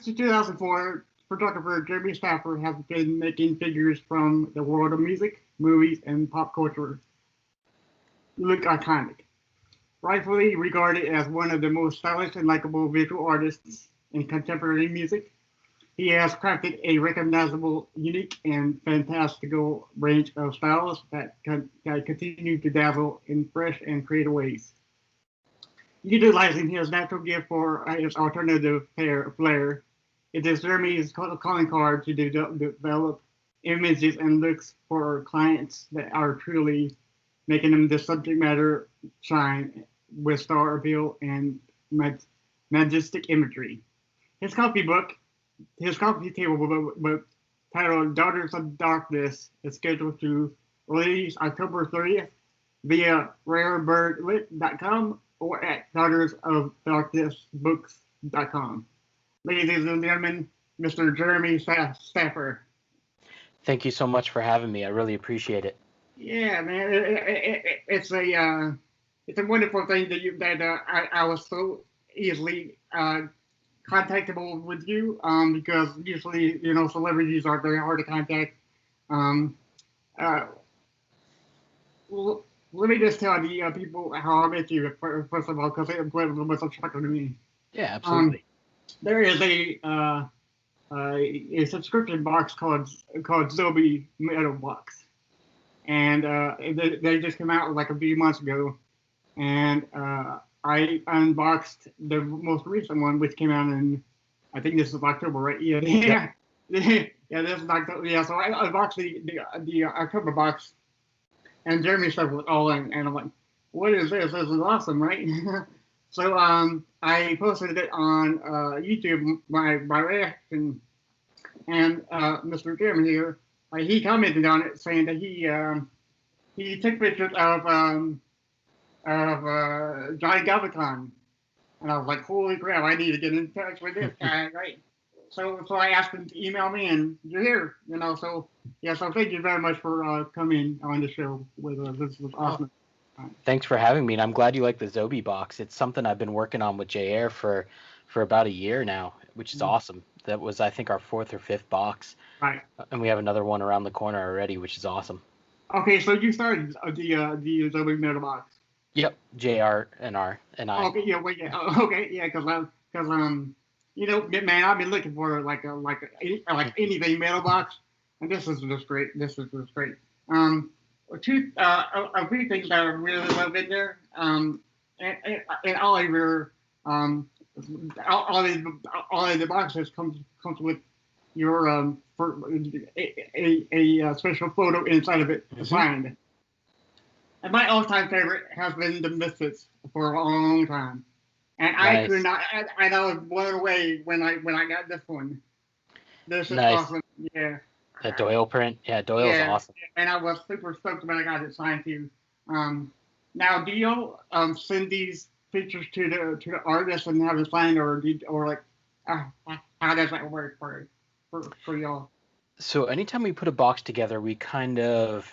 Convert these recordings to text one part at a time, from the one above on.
Since 2004, photographer Jeremy Saffer has been making figures from the world of music, movies, and pop culture look iconic. Rightfully regarded as one of the most stylish and likable visual artists in contemporary music, he has crafted a recognizable, unique, and fantastical range of styles that continue to dazzle in fresh and creative ways. Utilizing his natural gift for his alternative flair, it is Jeremy's calling card to develop images and looks for clients that are truly making them the subject matter shine with star appeal and majestic imagery. His coffee book, his coffee table book titled Daughters of Darkness is scheduled to release October 30th via rarebirdlit.com or at daughtersofdarknessbooks.com. Ladies and gentlemen, Mr. Jeremy Saffer. Thank you so much for having me. I really appreciate it. Yeah, man, it's a wonderful thing that I was so easily contactable with you because usually celebrities are very hard to contact. Um, uh, Let me just tell the people how I met you first of all, because it was so shocking to me. Yeah, absolutely. There is a subscription box called Zobi Metal Box, and they just came out like a few months ago, and I unboxed the most recent one, which came out in, I think this is October, right? Yeah, yeah, yeah. This is October. Yeah, so I unboxed the October box, and Jeremy stuff was all in, and I'm like, what is this? This is awesome, right? So I posted it on YouTube, my reaction, and Mr. Jeremy here, he commented on it saying that he took pictures of Johnny Galvacon, and I was like, holy crap, I need to get in touch with this guy, right? So I asked him to email me, and you're here, So yeah, so thank you very much for coming on the show with us. This was awesome. Thanks for having me, and I'm glad you like the Zobi box. It's something I've been working on with JR for about a year now, which is awesome. That was, I think, our 4th or 5th box. Right. And we have another one around the corner already, which is awesome. Okay, so you started the Zobi Metal Box. Yep, JR and I. Okay, yeah, wait, yeah, okay, yeah, because man, I've been looking for like anything metal box, and this is just great. This is just great. A few things that I really love in there. And all of your all of the boxes comes with your for a special photo inside of it signed. And my all-time favorite has been the Misfits for a long time, and I could not. And I was blown away when I got this one. This is awesome. Yeah. The Doyle print, Doyle's awesome. And I was super stoked when I got it signed too. Now, do you send these pictures to the artist and have it signed, or how does that work for y'all? So anytime we put a box together,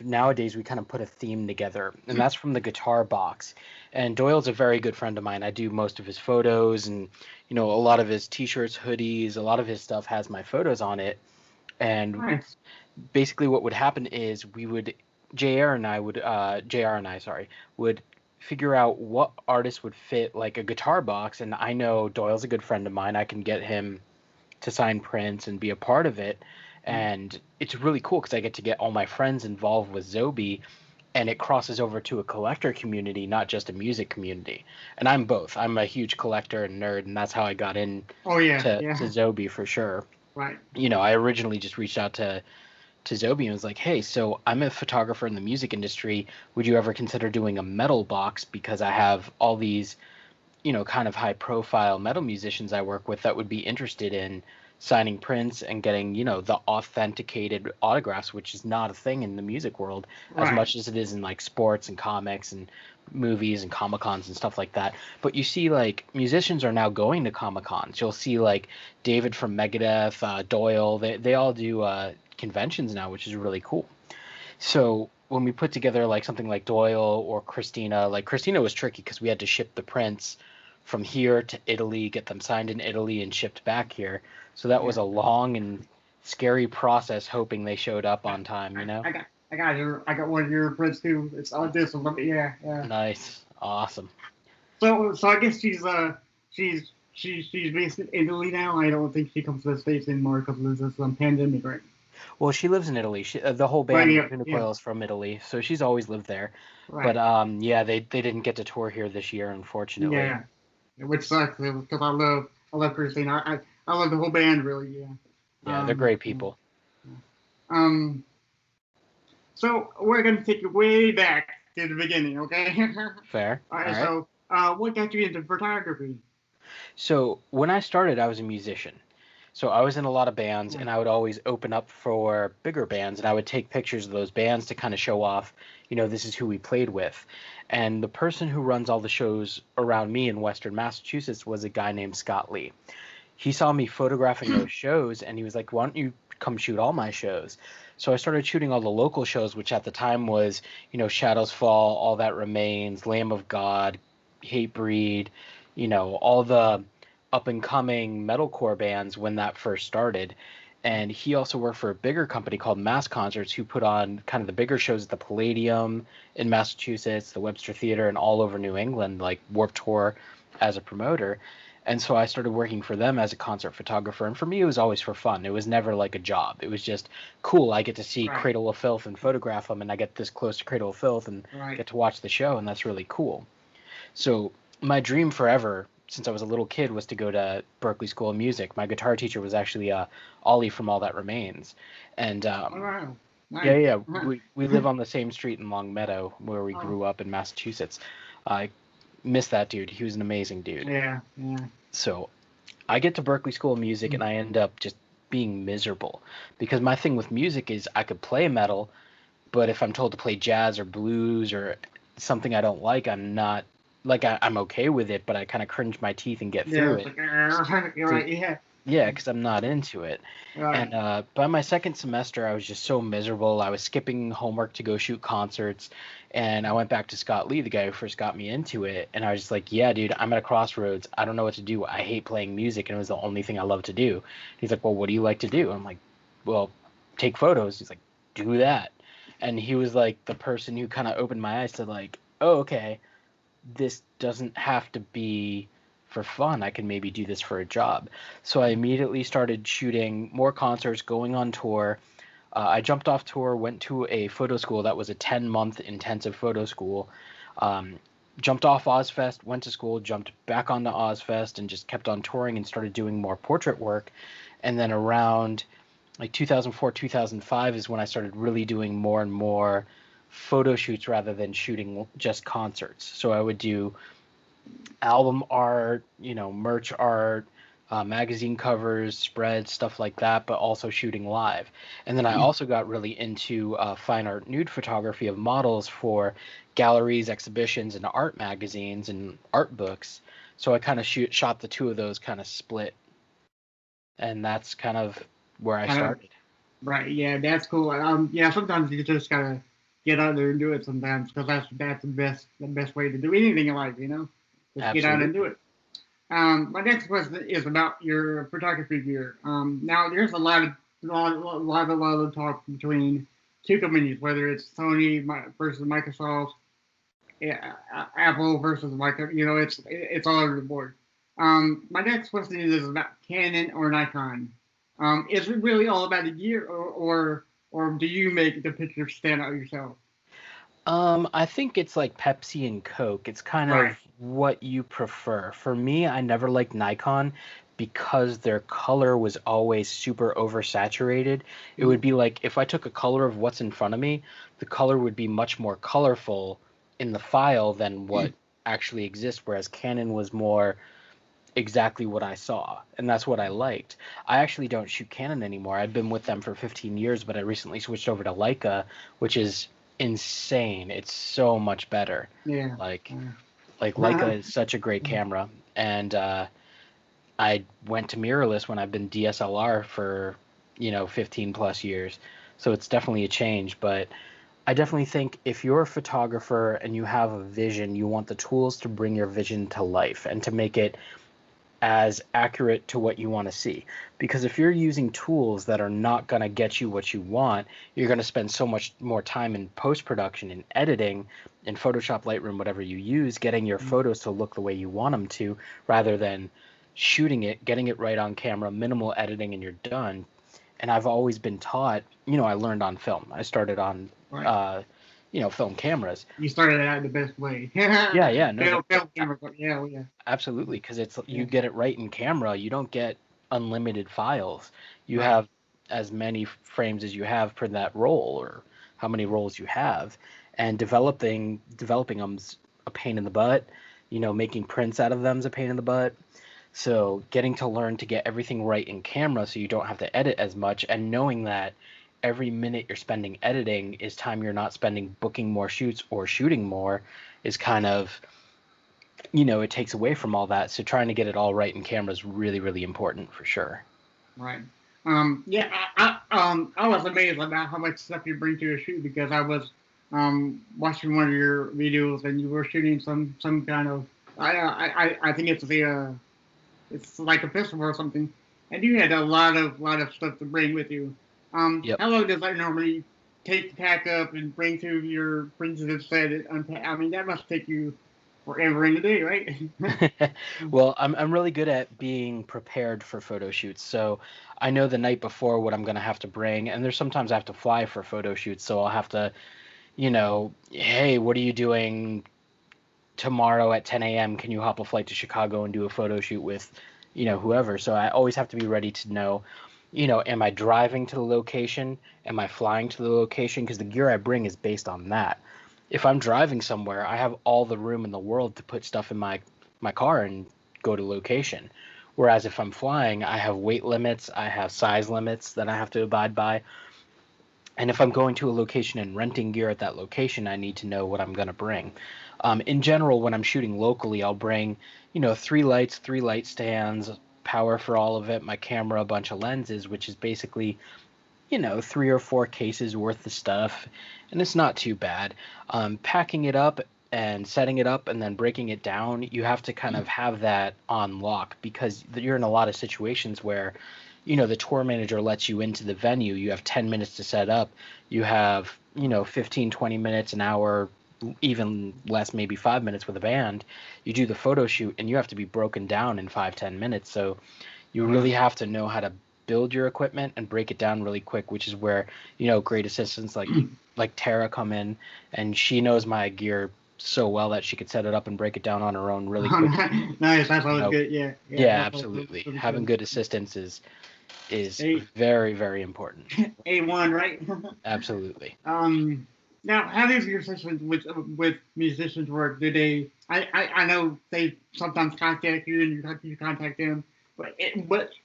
nowadays we kind of put a theme together, and that's from the guitar box. And Doyle's a very good friend of mine. I do most of his photos, and a lot of his t-shirts, hoodies, a lot of his stuff has my photos on it. And basically what would happen is JR and I would figure out what artist would fit like a guitar box. And I know Doyle's a good friend of mine. I can get him to sign prints and be a part of it. And it's really cool because I get to get all my friends involved with Zobi, and it crosses over to a collector community, not just a music community. And I'm both. I'm a huge collector and nerd, and that's how I got in to Zobi for sure. Right. I originally just reached out to Zobi and was like, hey, so I'm a photographer in the music industry. Would you ever consider doing a metal box? Because I have all these, kind of high profile metal musicians I work with that would be interested in signing prints and getting, the authenticated autographs, which is not a thing in the music world as much as it is in like sports and comics and movies and Comic-Cons and stuff like that. But you see, like, musicians are now going to Comic-Cons. You'll see, like, David from Megadeth, Doyle, they all do conventions now, which is really cool. So when we put together, like, something like Doyle or Christina was tricky because we had to ship the prints from here to Italy, get them signed in Italy and shipped back here. So that was a long and scary process, hoping they showed up on time. I got one of your prints too. It's all this one. Yeah. Nice, awesome. So I guess she's based in Italy now. I don't think she comes to the States anymore because of this pandemic, right? Well, she lives in Italy. The whole band Yeah. is from Italy, so she's always lived there. Right. But yeah, they didn't get to tour here this year, unfortunately. Yeah, which sucks because I love Christine. I love the whole band really. Yeah. Yeah, they're great people. Um. So we're gonna take you way back to the beginning, okay? Fair. All right. All right. So, what got you into photography? So when I started, I was a musician. So I was in a lot of bands, and I would always open up for bigger bands, and I would take pictures of those bands to kind of show off, this is who we played with. And the person who runs all the shows around me in Western Massachusetts was a guy named Scott Lee. He saw me photographing those shows, and he was like, "Why don't you come shoot all my shows?" So I started shooting all the local shows, which at the time was, Shadows Fall, All That Remains, Lamb of God, Hatebreed, all the up and coming metalcore bands when that first started. And he also worked for a bigger company called Mass Concerts, who put on kind of the bigger shows at the Palladium in Massachusetts, the Webster Theater, and all over New England, like Warped Tour as a promoter. And so I started working for them as a concert photographer. And for me, it was always for fun. It was never like a job. It was just cool. I get to see Cradle of Filth and photograph them, and I get this close to Cradle of Filth and get to watch the show, and that's really cool. So my dream forever, since I was a little kid, was to go to Berklee School of Music. My guitar teacher was actually Ollie from All That Remains. And Wow. Nice. yeah, we live on the same street in Long Meadow where we grew up in Massachusetts. I miss that dude. He was an amazing dude. Yeah. So I get to Berklee School of Music, and I end up just being miserable because my thing with music is I could play metal, but if I'm told to play jazz or blues or something I don't like, I'm not like I'm okay with it, but I kind of cringe my teeth and get through it. You're right. Yeah. Yeah, because I'm not into it. Right. And by my second semester, I was just so miserable. I was skipping homework to go shoot concerts. And I went back to Scott Lee, the guy who first got me into it. And I was just like, yeah, dude, I'm at a crossroads. I don't know what to do. I hate playing music, and it was the only thing I love to do. He's like, well, what do you like to do? I'm like, well, take photos. He's like, do that. And he was like the person who kind of opened my eyes to like, oh, okay, this doesn't have to be for fun. I can maybe do this for a job. So I immediately started shooting more concerts, going on tour. I jumped off tour, went to a photo school that was a 10-month intensive photo school. Jumped off Ozfest, went to school, jumped back onto Ozfest, and just kept on touring and started doing more portrait work. And then around like 2004, 2005 is when I started really doing more and more photo shoots rather than shooting just concerts. So I would do album art, merch art, magazine covers, spreads, stuff like that, but also shooting live. And then I also got really into fine art nude photography of models for galleries, exhibitions, and art magazines and art books. So I kind of shot the two of those kind of split. And that's kind of where I started. Right. Yeah, that's cool. Yeah, sometimes you just gotta get out there and do it sometimes because that's the best way to do anything in life, Just Absolutely. get out and do it. My next question is about your photography gear. Now there's a lot of talk between two companies, whether it's Sony versus Microsoft, Apple versus Microsoft. It's all over the board. My next question is about Canon or Nikon. Is it really all about the gear, or do you make the picture stand out yourself? I think it's like Pepsi and Coke. It's kind of what you prefer. For me, I never liked Nikon because their color was always super oversaturated. It would be like if I took a color of what's in front of me, the color would be much more colorful in the file than what actually exists, whereas Canon was more exactly what I saw, and that's what I liked. I actually don't shoot Canon anymore. I've been with them for 15 years, but I recently switched over to Leica, which is insane. It's so much better. Yeah. Like Leica is such a great camera, and I went to mirrorless when I've been DSLR for 15 plus years, so it's definitely a change. But I definitely think if you're a photographer and you have a vision, you want the tools to bring your vision to life and to make it as accurate to what you want to see. Because if you're using tools that are not going to get you what you want, you're going to spend so much more time in post production and editing in Photoshop, Lightroom, whatever you use, getting your photos to look the way you want them to, rather than shooting it, getting it right on camera, minimal editing, and you're done. And I've always been taught, I learned on film. I started on, Right. Film cameras. You started out the best way. Yeah, no, Film camera. Yeah, yeah. absolutely, because it's Yeah. you get it right in camera. You don't get unlimited files. You Right. have as many frames as you have per that roll, or how many rolls you have, and developing them's a pain in the butt. Making prints out of them's a pain in the butt. So getting to learn to get everything right in camera so you don't have to edit as much, and knowing that every minute you're spending editing is time you're not spending booking more shoots or shooting more, is kind of, it takes away from all that. So trying to get it all right in camera is really, really important for sure. Right. Yeah, I was amazed about how much stuff you bring to a shoot because I was watching one of your videos and you were shooting some kind of I think it's like a festival or something, and you had a lot of stuff to bring with you. Yep. How long does that normally take to pack up and bring to the set and unpack? I mean, that must take you forever in a day, right? Well, I'm really good at being prepared for photo shoots. So I know the night before what I'm going to have to bring, and there's sometimes I have to fly for photo shoots, so I'll have to, hey, what are you doing tomorrow at 10 a.m.? Can you hop a flight to Chicago and do a photo shoot with, whoever? So I always have to be ready to know, am I driving to the location? Am I flying to the location? Because the gear I bring is based on that. If I'm driving somewhere, I have all the room in the world to put stuff in my car and go to location. Whereas if I'm flying, I have weight limits, I have size limits that I have to abide by. And if I'm going to a location and renting gear at that location, I need to know what I'm going to bring. In general, when I'm shooting locally, I'll bring, 3 lights, 3 light stands, power for all of it, my camera, a bunch of lenses, which is basically, 3 or 4 cases worth of stuff, and it's not too bad. Packing it up and setting it up and then breaking it down, you have to kind of have that on lock because you're in a lot of situations where, the tour manager lets you into the venue. You have 10 minutes to set up. You have, 15, 20 minutes, an hour, even less, maybe 5 minutes with a band. You do the photo shoot and you have to be broken down in 5, 10 minutes. So you really have to know how to build your equipment and break it down really quick, which is where, great assistants like Tara come in, and she knows my gear so well that she could set it up and break it down on her own really quick. Nice, that's always good. Yeah, Yeah, that's absolutely. really Having good. good assistance is A very, very important. A1, right? Absolutely. Now, how does your sessions with musicians work? Do they? I know they sometimes contact you and you contact them, but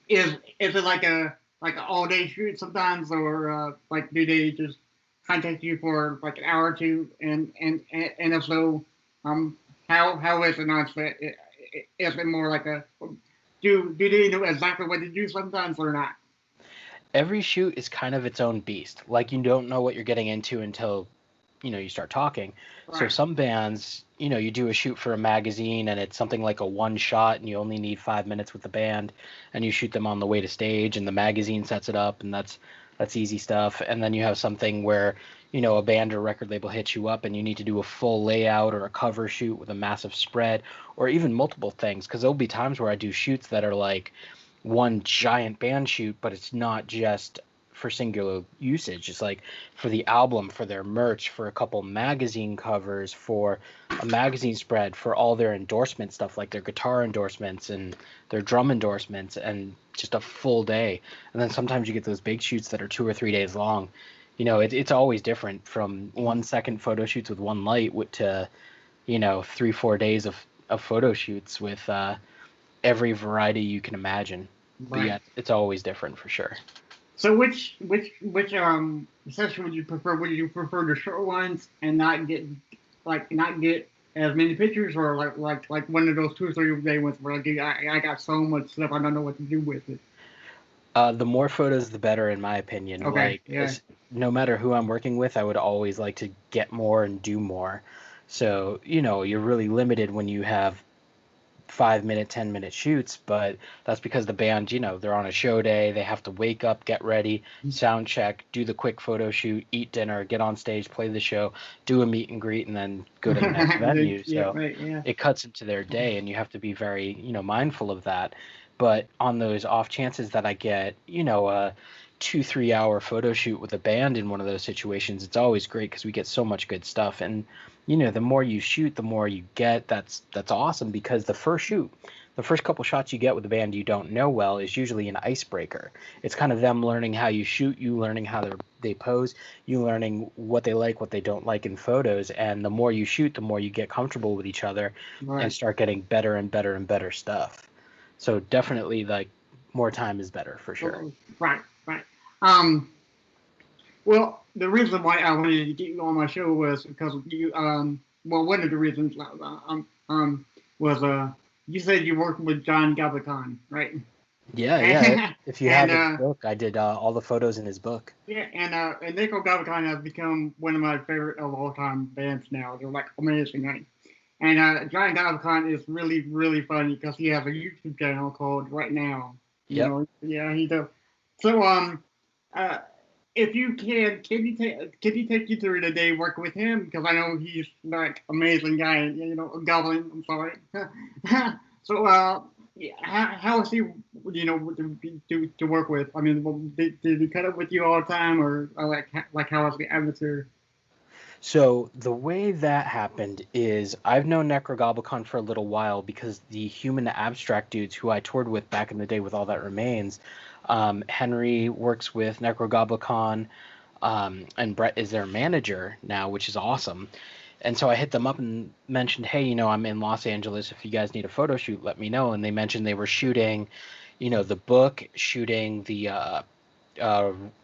is it like an all day shoot sometimes, or like do they just contact you for like an hour or two, and if so, how is it on set? Is it more like a do they know exactly what to do sometimes or not? Every shoot is kind of its own beast. Like you don't know what you're getting into until you start talking. So Right. some bands, you do a shoot for a magazine and it's something like a one shot and you only need 5 minutes with the band and you shoot them on the way to stage and the magazine sets it up and that's easy stuff. And then you have something where, a band or record label hits you up and you need to do a full layout or a cover shoot with a massive spread or even multiple things. Cause there'll be times where I do shoots that are like one giant band shoot, but it's not just for singular usage. It's like for the album, for their merch, for a couple magazine covers, for a magazine spread, for all their endorsement stuff, like their guitar endorsements and their drum endorsements, and just a full day. And then sometimes you get those big shoots that are 2 or 3 days long. It's always different from 1 second photo shoots with one light to 3, 4 days of photo shoots with every variety you can imagine. But Right. yeah, it's always different for sure. So which session would you prefer? Would you prefer the short ones and not get as many pictures, or like one of those 2 or 3 day ones where like I got so much stuff I don't know what to do with it. The more photos, the better, in my opinion. Okay, yeah. No matter who I'm working with, I would always like to get more and do more. So, you're really limited when you have 5 minute, 10 minute shoots, but that's because the band, they're on a show day. They have to wake up, get ready, sound check, do the quick photo shoot, eat dinner, get on stage, play the show, do a meet and greet, and then go to the next venue. Yeah, So right, yeah. it cuts into their day, and you have to be very, mindful of that. But on those off chances that I get, a 2-3 hour photo shoot with a band in one of those situations, it's always great because we get so much good stuff. And the more you shoot, the more you get. That's awesome, because the first couple shots you get with a band you don't know well is usually an icebreaker. It's kind of them learning how you shoot, you learning how they pose, you learning what they like, what they don't like in photos. And the more you shoot, the more you get comfortable with each other Right. and start getting better and better and better stuff. So definitely, like, more time is better for sure. Right, right. Well, the reason why I wanted to get you on my show was because well, one of the reasons, was, you said you worked with John Gabacon, right? Yeah. If you have his And, book, I did all the photos in his book. yeah, and Nico Gabacon has become one of my favorite of all time bands now. They're like amazing, right? And John Gabacon is really, really funny because he has a YouTube channel called Right Now. Yep. Yeah, he does. So, uh, if you can you take you through the day working with him? Because I know he's like amazing guy. Goblin. I'm sorry. So, yeah, how is he? To work with? I mean, did he cut up with you all the time, or like how was the atmosphere? So the way that happened is I've known Necrogoblicon for a little while because the Human Abstract dudes who I toured with back in the day with All That Remains, Henry works with Necrogoblicon, and Brett is their manager now, which is awesome. And so I hit them up and mentioned, hey, I'm in Los Angeles. If you guys need a photo shoot, let me know. And they mentioned they were shooting, the book, shooting uh,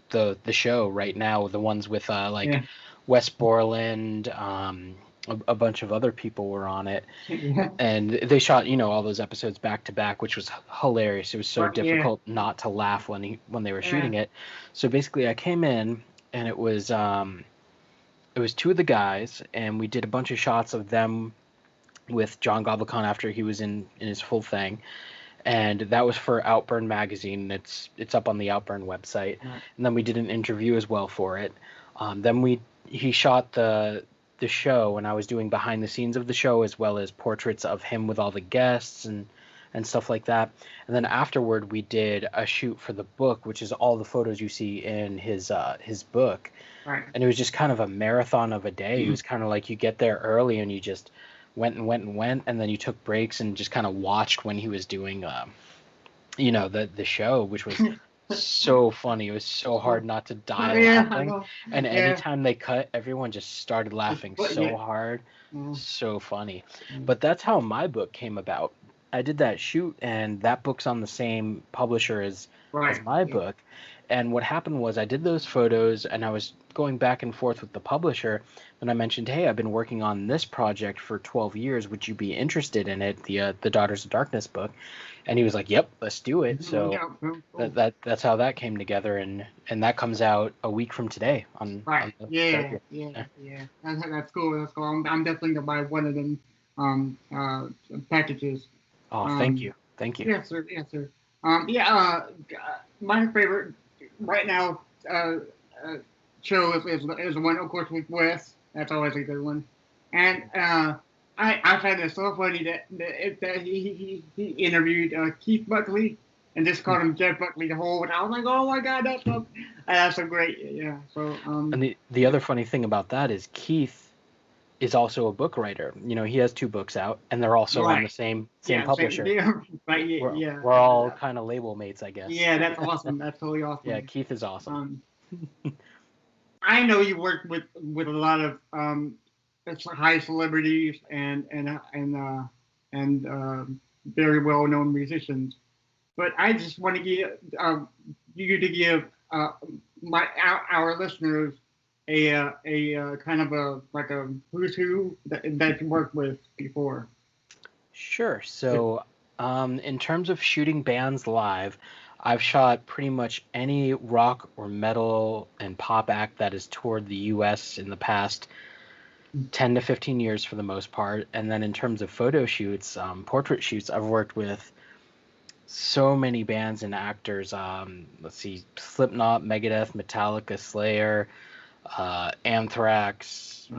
the show right now, the ones with Yeah. Wes Borland, a bunch of other people were on it, Yeah. and they shot all those episodes back to back, which was hilarious. It was so Right, yeah. difficult not to laugh when they were Yeah. shooting it. So basically, I came in and it was two of the guys, and we did a bunch of shots of them with John Goblicon after he was in his full thing, and that was for Outburn magazine. It's up on the Outburn website, Right. and then we did an interview as well for it. Then he shot the show, and I was doing behind the scenes of the show as well as portraits of him with all the guests and stuff like that. And then afterward, we did a shoot for the book, which is all the photos you see in his book. Right. And it was just kind of a marathon of a day. It was kind of like you get there early and you just went and went and went, and then you took breaks and just kind of watched when he was doing the show, which was so funny. It was so hard not to die Yeah, I laughing. know. And Yeah. anytime they cut, everyone just started laughing so Yeah. hard. Yeah. So funny. But that's how my book came about. I did that shoot, and that book's on the same publisher as Right. my Yeah. book. And what happened was I did those photos, and I was going back and forth with the publisher. And I mentioned, hey, I've been working on this project for 12 years. Would you be interested in it? The Daughters of Darkness book. And he was like, yep, let's do it. So Yeah, cool. that's how that came together, and that comes out a week from today Right. on the Yeah. 30th. Yeah. That's cool. That's cool. I'm definitely gonna buy one of them packages. Oh, thank you. Yes, sir. Yes, sir. Yeah. My favorite right now show is the one, of course, with Wes. That's always a good one. And I find it so funny that he interviewed Keith Buckley and just called him Jeff Buckley the whole time. I was like, oh my God, that's so great. Yeah. So And the other funny thing about that is Keith is also a book writer. He has 2 books out, and they're also on the right. same Yeah. publisher. Right. Yeah. We're all kind of label mates, I guess. Yeah. That's awesome. That's totally awesome. Yeah, Keith is awesome. I know you worked with a lot of high celebrities and very well known musicians, but I just want to give you to give our listeners a kind of a who's who that you worked with before. Sure. So In terms of shooting bands live, I've shot pretty much any rock or metal and pop act that has toured the U.S. in the past 10 to 15 years for the most part. And then in terms of photo shoots, portrait shoots, I've worked with so many bands and actors. Let's see, Slipknot, Megadeth, Metallica, Slayer, Anthrax,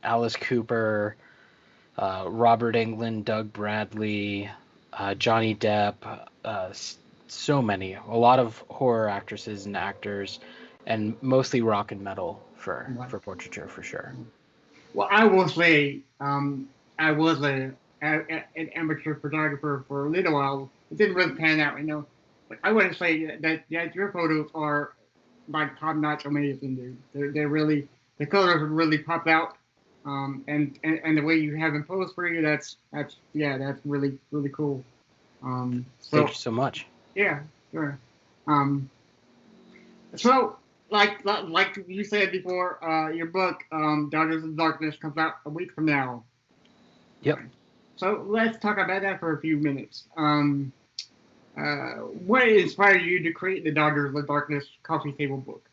Alice Cooper, Robert Englund, Doug Bradley, Johnny Depp, so many. A lot of horror actresses and actors, and mostly rock and metal for portraiture for sure. Well, I will say, I was an amateur photographer for a little while. It didn't really pan out, But I wouldn't say that your photos are like top notch amazing, dude. They're really, the colors really pop out. And the way you have them posed for you, that's really really cool. Thank you so much. Yeah, sure. So like you said before, your book, Daughters of Darkness, comes out a week from now. Yep. So let's talk about that for a few minutes. What inspired you to create the Daughters of Darkness coffee table book?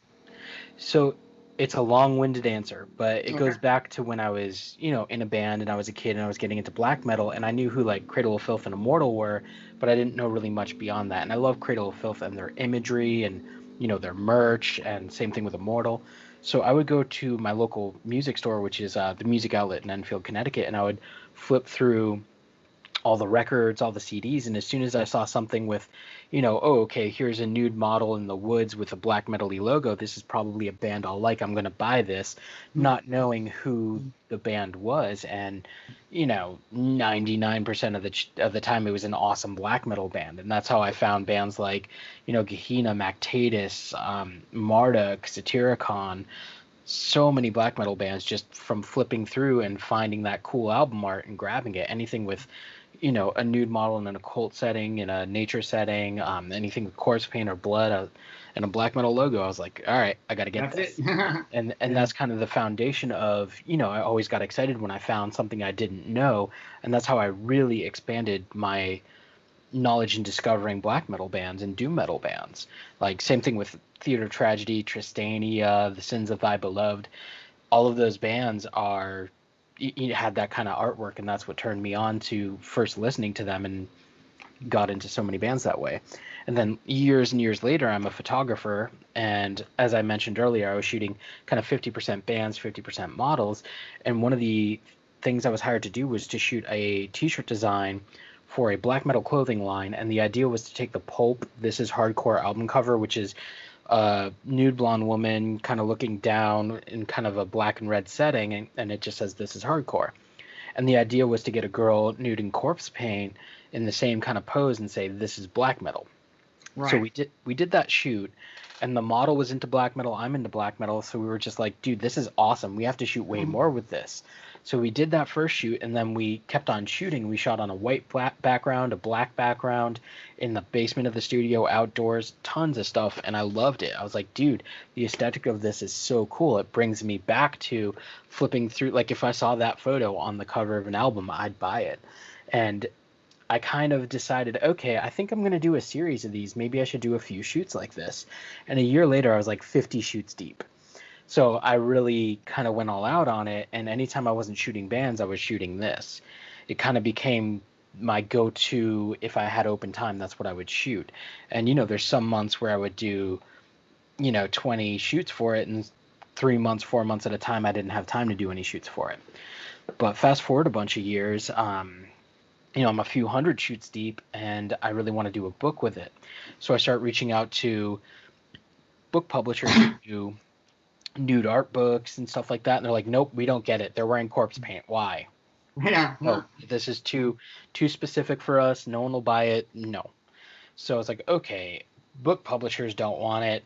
So it's a long-winded answer, but it goes back to when I was, in a band and I was a kid and I was getting into black metal, and I knew who like Cradle of Filth and Immortal were, but I didn't know really much beyond that. And I love Cradle of Filth and their imagery and, their merch, and same thing with Immortal. So I would go to my local music store, which is the Music Outlet in Enfield, Connecticut, and I would flip through all the records, all the CDs, and as soon as I saw something with, okay, here's a nude model in the woods with a black metal-y logo, this is probably a band I'll like, I'm going to buy this, not knowing who the band was, and 99% of the time it was an awesome black metal band, and that's how I found bands like, Gehenna, Mactatus, Marduk, Satyricon, so many black metal bands just from flipping through and finding that cool album art and grabbing it. Anything with, a nude model in an occult setting, in a nature setting, anything with corpse paint or blood, and a black metal logo. I was like, all right, I got to get this. and that's kind of the foundation of, I always got excited when I found something I didn't know. And that's how I really expanded my knowledge in discovering black metal bands and doom metal bands. Like same thing with Theater Tragedy, Tristania, The Sins of Thy Beloved. All of those bands are had that kind of artwork, and that's what turned me on to first listening to them and got into so many bands that way. And then years and years later, I'm a photographer, and as I mentioned earlier, I was shooting kind of 50% bands, 50% models, and one of the things I was hired to do was to shoot a t-shirt design for a black metal clothing line, and the idea was to take the Pulp This Is Hardcore album cover, which is a nude blonde woman kind of looking down in kind of a black and red setting, and it just says This Is Hardcore. And the idea was to get a girl nude in corpse paint in the same kind of pose and say this is black metal. Right. So we did that shoot, and the model was into black metal, I'm into black metal, so we were just like, dude, this is awesome, we have to shoot way more with this. So we did that first shoot, and then we kept on shooting. We shot on a white background, a black background, in the basement of the studio, outdoors, tons of stuff, and I loved it. I was like, dude, the aesthetic of this is so cool. It brings me back to flipping through, like if I saw that photo on the cover of an album, I'd buy it. And I kind of decided, okay, I think I'm going to do a series of these. Maybe I should do a few shoots like this. And a year later, I was like 50 shoots deep. So I really kind of went all out on it, and anytime I wasn't shooting bands, I was shooting this. It kind of became my go-to. If I had open time, that's what I would shoot. And, there's some months where I would do, 20 shoots for it, and 3 months, 4 months at a time, I didn't have time to do any shoots for it. But fast forward a bunch of years, I'm a few hundred shoots deep, and I really want to do a book with it. So I start reaching out to book publishers who do nude art books and stuff like that, and they're like, nope, we don't get it, they're wearing corpse paint, why? Oh, this is too specific for us, no one will buy it, no. So it's like, okay, book publishers don't want it,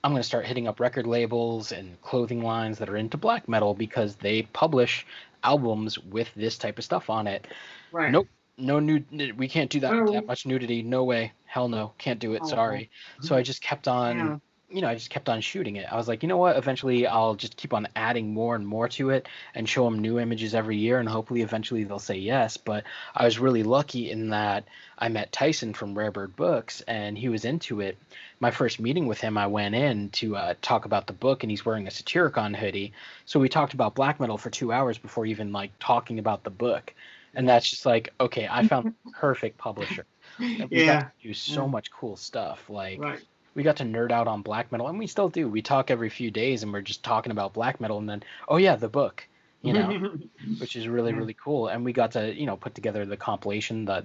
I'm going to start hitting up record labels and clothing lines that are into black metal because they publish albums with this type of stuff on it. Right. Nope, no nude, we can't do that much nudity, no way, hell no, can't do it, sorry. So I just kept on I just kept on shooting it. I was like, you know what? Eventually, I'll just keep on adding more and more to it and show them new images every year, and hopefully, eventually, they'll say yes. But I was really lucky in that I met Tyson from Rarebird Books, and he was into it. My first meeting with him, I went in to talk about the book, and he's wearing a Satyricon hoodie. So we talked about black metal for 2 hours before even like talking about the book, and that's just like, okay, I found the perfect publisher. And we got to Yeah. do so Yeah. much cool stuff. Like Right. we got to nerd out on black metal, and we still do. We talk every few days, and we're just talking about black metal, and then oh yeah, the book, you know, which is really Yeah. really cool. And we got to put together the compilation, the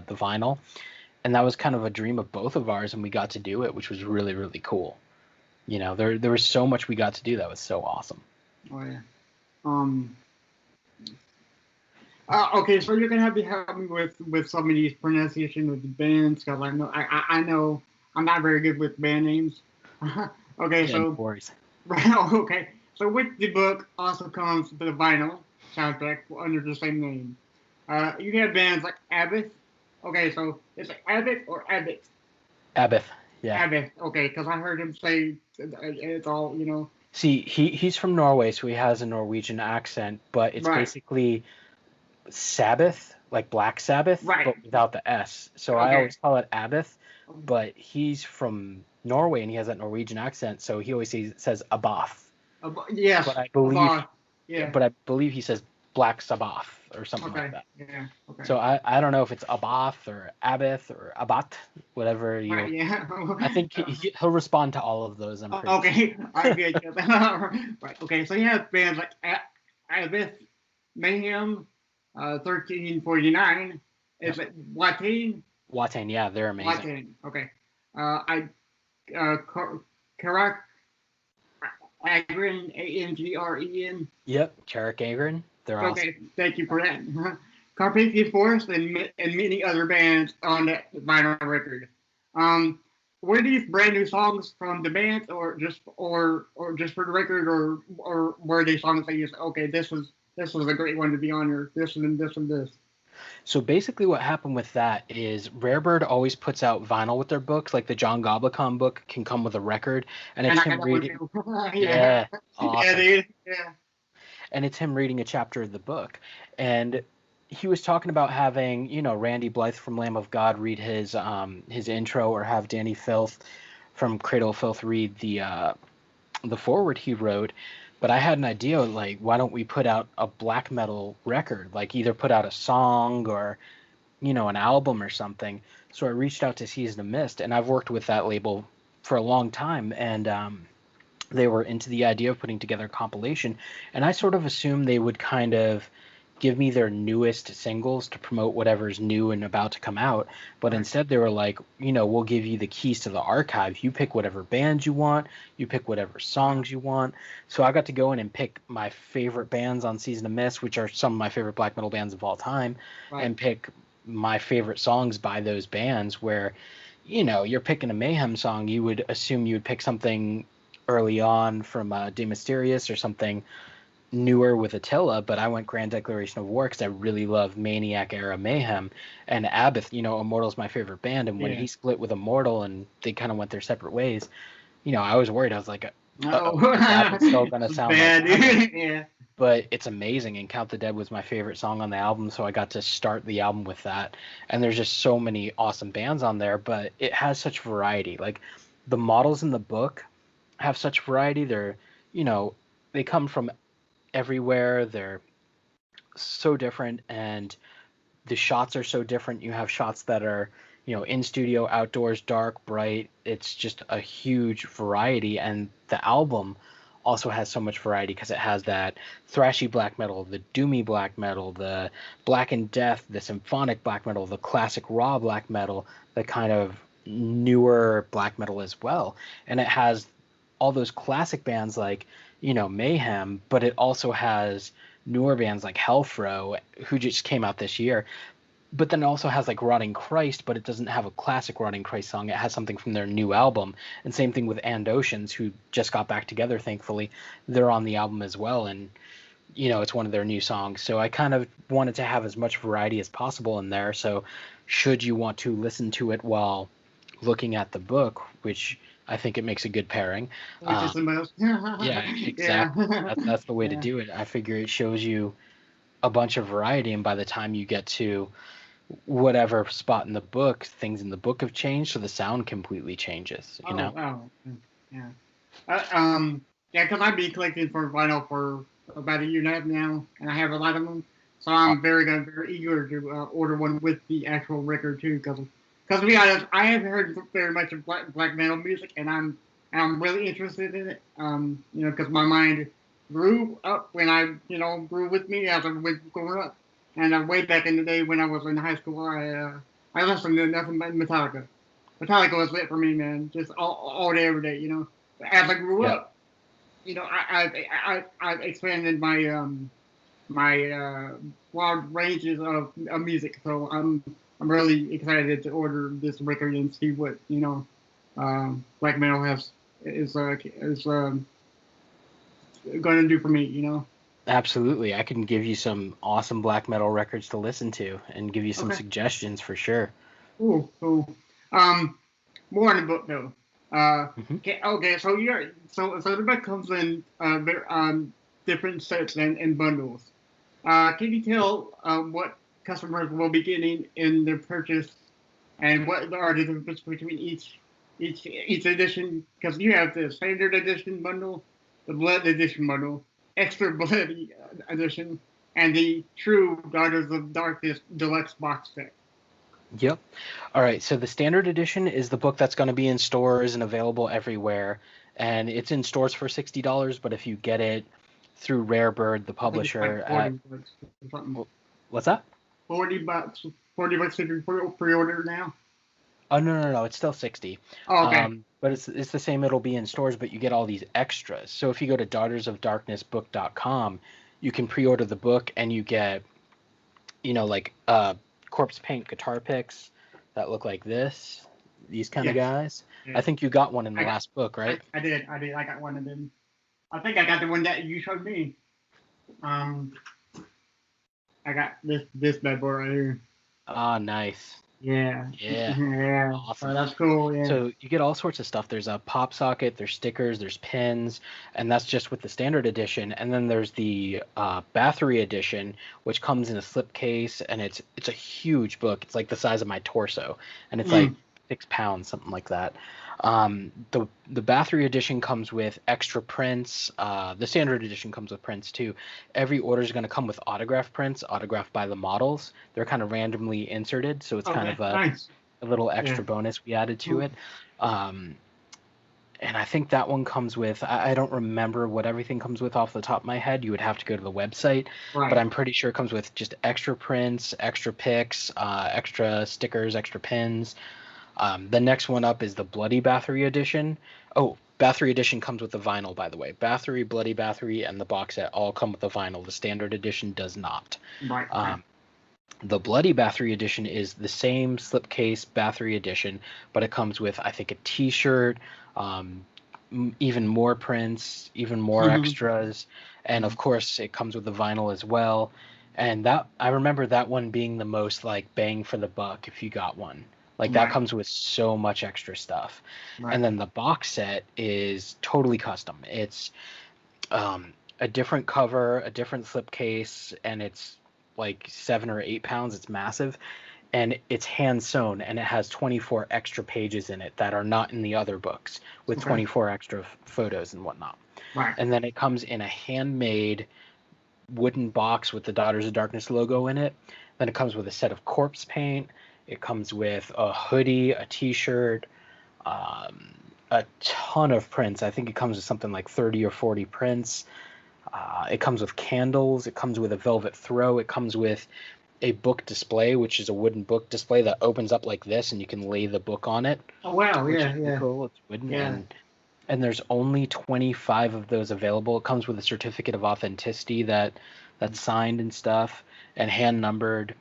vinyl, and that was kind of a dream of both of ours, and we got to do it, which was really really cool. There was so much we got to do that was so awesome. Oh yeah. Um. Okay, so you're gonna have to help me with some of these pronunciation of the bands, because I know I'm not very good with band names. Okay, Yeah, no so worries. okay, so with the book also comes the vinyl soundtrack under the same name. You have bands like Abbott. Okay, so it's like Abbott or Abbott. Abbott, yeah. Abbott. Okay, because I heard him say it's all See, he's from Norway, so he has a Norwegian accent, but it's right, basically Sabbath, like Black Sabbath, right. but without the S. So I Okay. always call it Abbeth, but he's from Norway and he has that Norwegian accent, so he always says Abath. Yes. But I believe, Yeah. he says Black Sabbath or something like Okay. that. Yeah. Okay. So I don't know if it's Abath or Abbeth or Abat, whatever Right. Yeah. I think he'll respond to all of those. I'm pretty Okay. sure. I get you. Right. Okay. So you have bands like Abbott, Mayhem, 1349. Is Yep. it Watain? Watain, yeah, they're amazing. Watain. Okay. I Karak Agren, Angren. Yep, Carrick Agron, they're awesome. Okay, thank you for that. Carpathian Forest and many other bands on that vinyl record. Um, were these brand new songs from the band, or just for the record, or were they songs that you said, okay, this was a great one to be on here, this and this and this. So basically, what happened with that is Rarebird always puts out vinyl with their books. Like the John Goblikon book can come with a record, and And it's I got him that one reading. too. Yeah, Yeah, yeah, awesome. dude. Yeah. And it's him reading a chapter of the book. And he was talking about having, Randy Blythe from Lamb of God read his intro, or have Danny Filth from Cradle of Filth read the forward he wrote. But I had an idea, like, why don't we put out a black metal record? Like, either put out a song or, an album or something. So I reached out to Season of Mist, and I've worked with that label for a long time, and they were into the idea of putting together a compilation, and I sort of assumed they would kind of give me their newest singles to promote whatever's new and about to come out. But Right. instead, they were like, we'll give you the keys to the archive. You pick whatever bands you want, you pick whatever Wow. songs you want. So I got to go in and pick my favorite bands on Season of Mist, which are some of my favorite black metal bands of all time, Right. and pick my favorite songs by those bands. Where, you're picking a Mayhem song, you would assume you would pick something early on from De Mysterious or something newer with Attila, but I went Grand Declaration of War because I really love Maniac era Mayhem. And Abbott, Immortal's my favorite band, and when Yeah. he split with Immortal and they kind of went their separate ways, I was worried. I was like, uh-oh, is Abbott still Oh, gonna sound like bad, Abbott? dude. Yeah. But it's amazing, and Count the Dead was my favorite song on the album, so I got to start the album with that. And there's just so many awesome bands on there, but it has such variety. Like the models in the book have such variety. They're, you know, they come from everywhere. They're so different, and the shots are so different. You have shots that are, in studio, outdoors, dark, bright. It's just a huge variety, and the album also has so much variety because it has that thrashy black metal, the doomy black metal, the black and death, the symphonic black metal, the classic raw black metal, the kind of newer black metal as well. And it has all those classic bands like, Mayhem, but it also has newer bands like Hellfro, who just came out this year. But then it also has like Rotting Christ, but it doesn't have a classic Rotting Christ song. It has something from their new album. And same thing with And Oceans, who just got back together, thankfully. They're on the album as well. And, it's one of their new songs. So I kind of wanted to have as much variety as possible in there. So should you want to listen to it while looking at the book, which I think it makes a good pairing. Which is the most. Yeah, exactly. Yeah. That's the way to Yeah. do it. I figure it shows you a bunch of variety, and by the time you get to whatever spot in the book, things in the book have changed, so the sound completely changes, you Oh, know? wow. Yeah. Uh, um, yeah, because I've been collecting for vinyl for about a year and a half now, and I have a lot of them. So I'm very eager to order one with the actual record too, because to be honest, I haven't heard very much of black metal music, and I'm really interested in it. Because my mind grew up when grew with me as I was growing up, and way back in the day when I was in high school, I listened to nothing but Metallica. Metallica was lit for me, man, just all day, every day. As I grew Yeah, up, I've expanded my wide ranges of music. So I'm really excited to order this record and see what black metal is going to do for me. absolutely. I can give you some awesome black metal records to listen to and give you some Okay. suggestions for sure. Cool. Um, More on the book though. Hmm. Okay. So the book comes in different sets and bundles. Can you tell what customers will be getting in their purchase, and what are the differences between each edition? Because you have the standard edition bundle, the blood edition bundle, extra bloody edition, and the true Daughters of Darkness deluxe box set. Yep. All right. So the standard edition is the book that's going to be in stores and available everywhere. And it's in stores for $60, but if you get it through Rarebird, the I think it's publisher, like at 40 bucks or something. what's that? 40 bucks. 40 bucks if you pre-order now. Oh no, it's still 60. Oh, okay. But it's the same. It'll be in stores, but you get all these extras. So if you go to daughtersofdarknessbook.com, you can pre-order the book and you get, like corpse paint guitar picks that look like this, these kind of Yes. guys. I Yes. think you got one in the I got. last book, right? I did. I got one of them. I think I got the one that you showed me. Um, I got this bad boy right here. Ah, nice. Yeah. Yeah. Yeah. So Awesome. that's cool. Yeah. So you get all sorts of stuff. There's a pop socket, there's stickers, there's pins, and that's just with the standard edition. And then there's the Bathory edition, which comes in a slipcase, and it's a huge book. It's like the size of my torso, and it's like Mm. 6 pounds, something like that. The Bathory edition comes with extra prints. The standard edition comes with prints too. Every order is going to come with autograph prints, autographed by the models. They're kind of randomly inserted, so it's kind Okay. of Nice. a little Yeah. extra bonus we added to Mm. it. Um, and I think that one comes with, I don't remember what everything comes with off the top of my head. You would have to go to the website, but Right. I'm pretty sure it comes with just extra prints, extra pics, extra stickers, extra pins. The next one up is the Bloody Bathory edition. Oh, Bathory edition comes with the vinyl, by the way. Bathory, Bloody Bathory, and the box set all come with the vinyl. The standard edition does not. Right. Right. Um, the Bloody Bathory edition is the same slipcase Bathory edition, but it comes with, I think, a T-shirt, um, even more prints, even more extras, and of course, it comes with the vinyl as well. And that I remember that one being the most like bang for the buck if you got one. Like that Right. comes with so much extra stuff. Right. And then the box set is totally custom. It's a different cover, a different slipcase, and it's like 7 or 8 pounds. It's massive, and it's hand sewn, and it has 24 extra pages in it that are not in the other books, with Okay. 24 extra photos and whatnot. Right. And then it comes in a handmade wooden box with the Daughters of Darkness logo in it. Then it comes with a set of corpse paint. It comes with a hoodie, a T-shirt, um, a ton of prints. I think it comes with something like 30 or 40 prints. It comes with candles. It comes with a velvet throw. It comes with a book display, which is a wooden book display that opens up like this, and you can lay the book on it, Oh wow. which is Yeah. pretty Yeah. cool. It's wooden, Yeah. and there's only 25 of those available. It comes with a certificate of authenticity that's signed and stuff and hand numbered.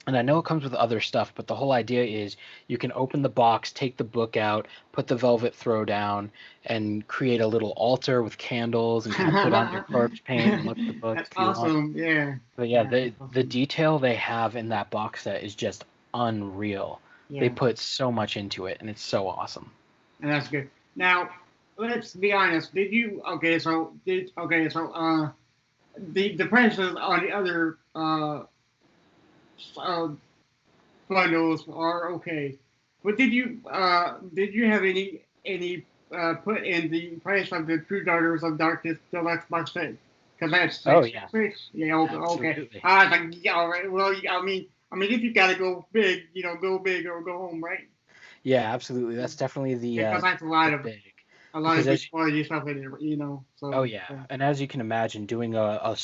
And I know it comes with other stuff, but the whole idea is you can open the box, take the book out, put the velvet throw down, and create a little altar with candles and kind of put on your corpse paint and look at the book That's if you want. awesome. Yeah. But yeah, Yeah. the That's the awesome. detail they have in that box set is just unreal. They Yeah. put so much into it, and it's so awesome. And that's good. Now, let's be honest. Did you? The prices on the other uh, bundles are okay, but did you have any put in the price of the True Daughters of Darkness Deluxe box set? Because that's Oh six yeah, six. Yeah, okay. Okay. absolutely. I was like, yeah, all right. Well, I mean, if you gotta go big, go big or go home, right? Yeah, absolutely. That's definitely Because that's a the lot of big a lot because of good as quality stuff in it. oh So, yeah, and as you can imagine, doing a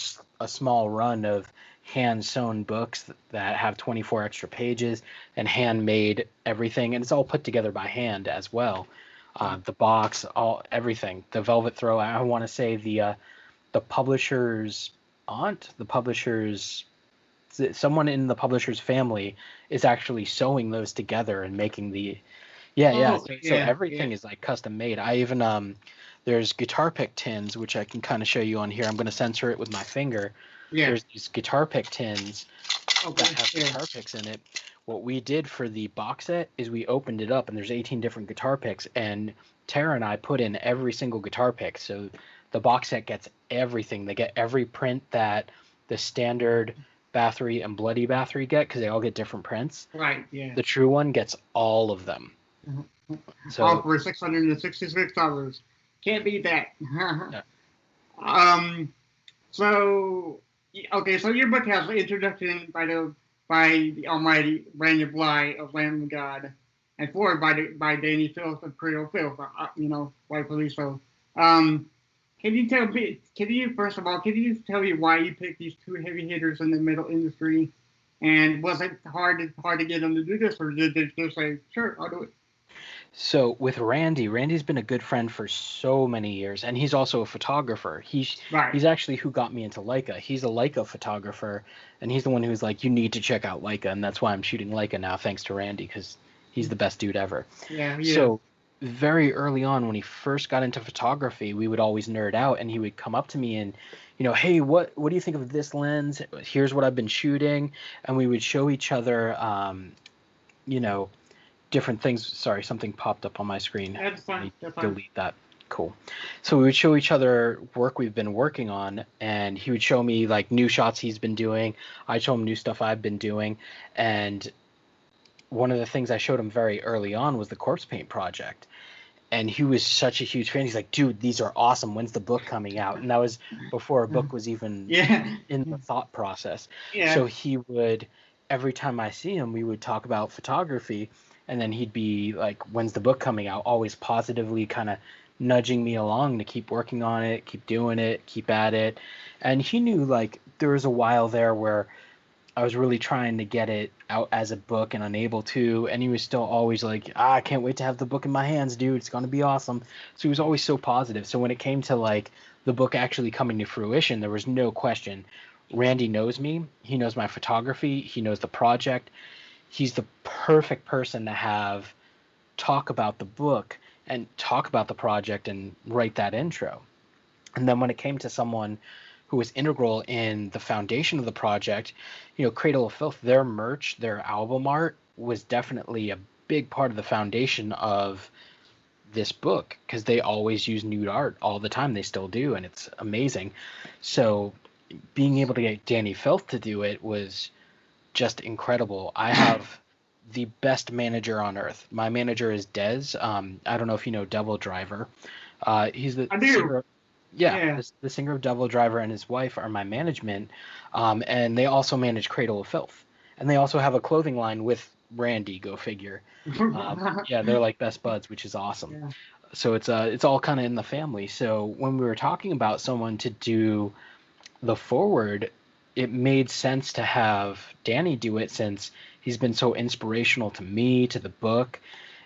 small run of hand sewn books that have 24 extra pages and handmade everything, and it's all put together by hand as well. The box, all everything, the velvet throw. I want to say the publisher's aunt, the publisher's someone in the publisher's family is actually sewing those together and making the yeah. oh So yeah, yeah, everything is like custom made. I even there's guitar pick tins which I can kind of show you on here. I'm going to censor it with my finger. yeah. There's these guitar pick tins that Okay, have yeah, guitar picks in it. What we did for the box set is we opened it up and there's 18 different guitar picks, and Tara and I put in every single guitar pick. So the box set gets everything. They get every print that the standard Bathory and Bloody Bathory get because they all get different prints. right, yeah. The true one gets all of them. All So for $666. Can't beat that. yeah. um. So okay. So your book has an introduction by the Almighty Brandon Bly of Lamb of God, and forward by Danny Phillips of Creole Phil. Rightfully so. Um. Can you tell me? Can you first of all? Can you tell me why you picked these two heavy hitters in the metal industry? And was it hard to get them to do this, or did they just say, "Sure, I'll do it"? So with Randy, Randy's been a good friend for so many years, and he's also a photographer. Right. He's actually who got me into Leica. He's a Leica photographer, and he's the one who's like, you need to check out Leica, and that's why I'm shooting Leica now, thanks to Randy, because he's the best dude ever. Yeah. Yeah. So very early on, when he first got into photography, we would always nerd out, and he would come up to me and, hey, what do you think of this lens? Here's what I've been shooting, and we would show each other, you know different things. Sorry, something popped up on my screen. That's Let fine. me That's fine. delete that. Cool. So we would show each other work we've been working on, and he would show me like new shots he's been doing. I'd show him new stuff I've been doing, and one of the things I showed him very early on was the corpse paint project. And he was such a huge fan. He's like, dude, these are awesome. When's the book coming out? And that was before a book was even Yeah. in the thought process. Yeah. So he would, every time I see him, we would talk about photography, and then he'd be like, when's the book coming out? Always positively kind of nudging me along to keep working on it, keep doing it, keep at it. And he knew like there was a while there where I was really trying to get it out as a book and unable to, and he was still always like, I can't wait to have the book in my hands, dude. It's gonna be awesome. So he was always so positive. So when it came to like the book actually coming to fruition, there was no question. Randy knows me. He knows my photography. He knows the project. He's the perfect person to have talk about the book and talk about the project and write that intro. And then when it came to someone who was integral in the foundation of the project, Cradle of Filth, their merch, their album art was definitely a big part of the foundation of this book because they always use nude art all the time. They still do, and it's amazing. So being able to get Danny Filth to do it was just incredible. I have the best manager on earth. My manager is Dez. I don't know if you know Devil Driver. He's the I do. singer. Yeah, Yeah. the singer of Devil Driver and his wife are my management, and they also manage Cradle of Filth, and they also have a clothing line with Randy. Go figure. Yeah, they're like best buds, which is awesome. Yeah. So it's all kind of in the family. So when we were talking about someone to do the forward, it made sense to have Danny do it since he's been so inspirational to me, to the book,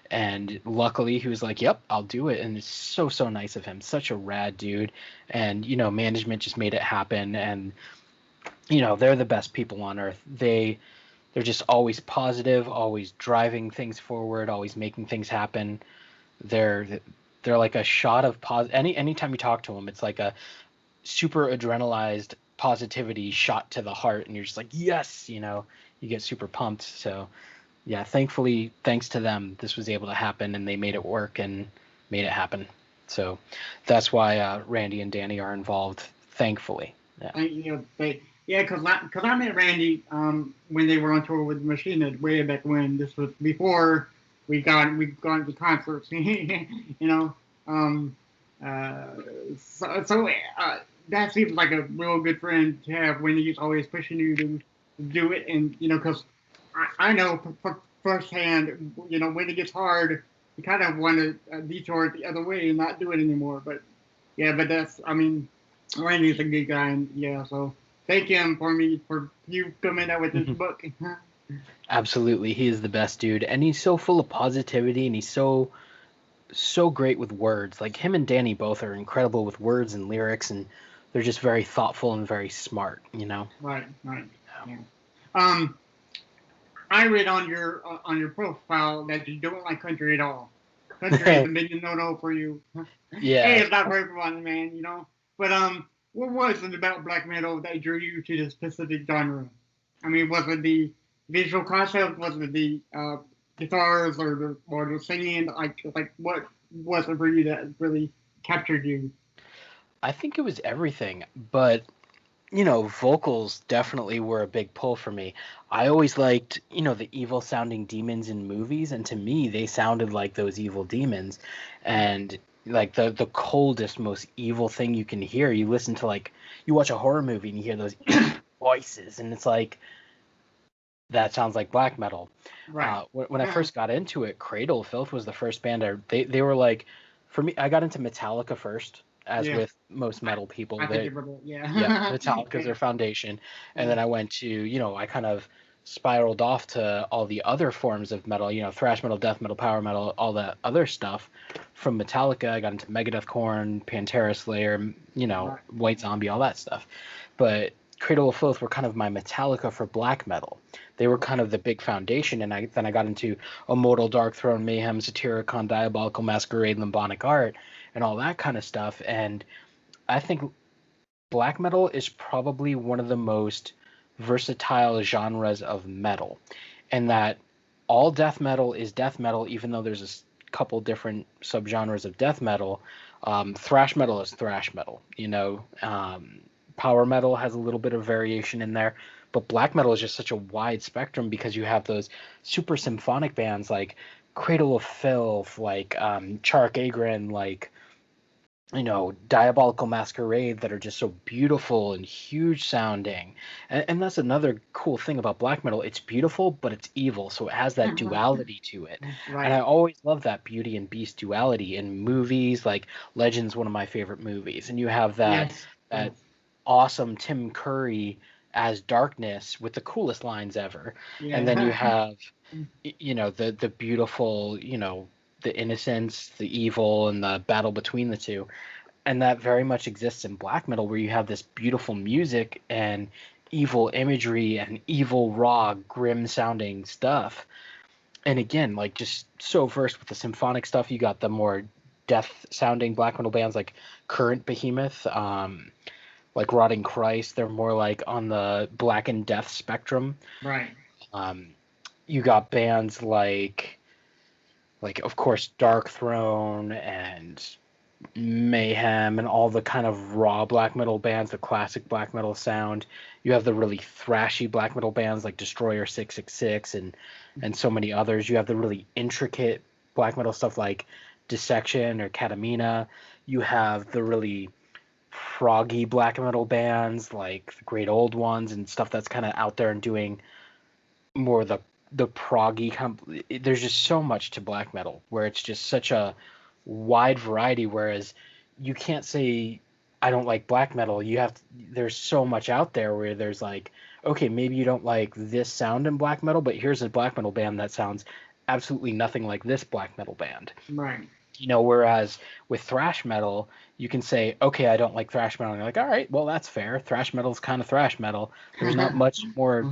and luckily he was like, yep, I'll do it. And it's so nice of him. Such a rad dude. And management just made it happen. And they're the best people on earth. They're just always positive, always driving things forward, always making things happen. They're like a shot of anytime you talk to them, it's like a super adrenalized positivity shot to the heart, and you're just like, yes, you get super pumped. So yeah, thankfully, thanks to them, this was able to happen, and they made it work, and made it happen. So that's why Randy and Danny are involved, thankfully. Yeah. Because I met Randy when they were on tour with Machine Head way back when. This was before we gone to concerts, Um, uh, that seems like a real good friend to have when he's always pushing you to do it, and because I know firsthand, when it gets hard, you kind of want to detour it the other way and not do it anymore. But yeah, but Randy's a good guy, and yeah, so thank him for you coming out with this book. Absolutely, he is the best dude, and he's so full of positivity, and he's so great with words. Like him and Danny both are incredible with words and lyrics, and they're just very thoughtful and very smart. Right. Yeah. I read on your profile that you don't like country at all. Country is a big no for you. Yeah. Hey, it's not for everyone, man. But what was it about black metal that drew you to this specific genre? I mean, was it the visual concept? Was it the guitars or the singing? Like what was it for you that really captured you? I think it was everything, but vocals definitely were a big pull for me. I always liked, the evil sounding demons in movies, and to me they sounded like those evil demons. And like the coldest, most evil thing you can hear. You listen to you watch a horror movie and you hear those voices, and it's like that sounds like black metal. Right. When I first got into it, Cradle of Filth was the first band they were like, for me, I got into Metallica first, as with most metal people. Metallica's their foundation, and then I went to, I kind of spiraled off to all the other forms of metal, thrash metal, death metal, power metal, all that other stuff. From Metallica, I got into Megadeth, Korn, Pantera, Slayer, White Zombie, all that stuff. But Cradle of Filth were kind of my Metallica for black metal. They were kind of the big foundation, and then I got into Immortal, Dark Throne, Mayhem, Satyricon, Diabolical Masquerade, Lymphonic Art, and all that kind of stuff. And I think black metal is probably one of the most versatile genres of metal, and that all death metal is death metal, even though there's a couple different subgenres of death metal. Thrash metal is thrash metal, power metal has a little bit of variation in there, but black metal is just such a wide spectrum because you have those super symphonic bands like Cradle of Filth, like Chark Agren, like Diabolical Masquerade, that are just so beautiful and huge sounding. And that's another cool thing about black metal. It's beautiful, but it's evil, so it has that duality to it. Right. And I always love that beauty and beast duality in movies. Like Legend's one of my favorite movies, and you have that awesome Tim Curry as Darkness with the coolest lines ever. Yeah. And then you have the beautiful, the innocence, the evil, and the battle between the two. And that very much exists in black metal, where you have this beautiful music and evil imagery and evil, raw, grim sounding stuff. And again, like just so versed with the symphonic stuff. You got the more death sounding black metal bands like Current Behemoth, like Rotting Christ. They're more like on the black and death spectrum. Right. You got bands like of course Dark Throne and Mayhem and all the kind of raw black metal bands, the classic black metal sound. You have the really thrashy black metal bands like Destroyer 666 and so many others. You have the really intricate black metal stuff like Dissection or Katamina. You have the really proggy black metal bands like the Great Old Ones and stuff that's kind of out there and doing more the proggy there's just so much to black metal where it's just such a wide variety, whereas you can't say I don't like black metal. There's so much out there where there's like, okay, maybe you don't like this sound in black metal, but here's a black metal band that sounds absolutely nothing like this black metal band. Right. Whereas with thrash metal, you can say, okay, I don't like thrash metal. And you're like, all right, well, that's fair. Thrash metal is kind of thrash metal. There's not much more,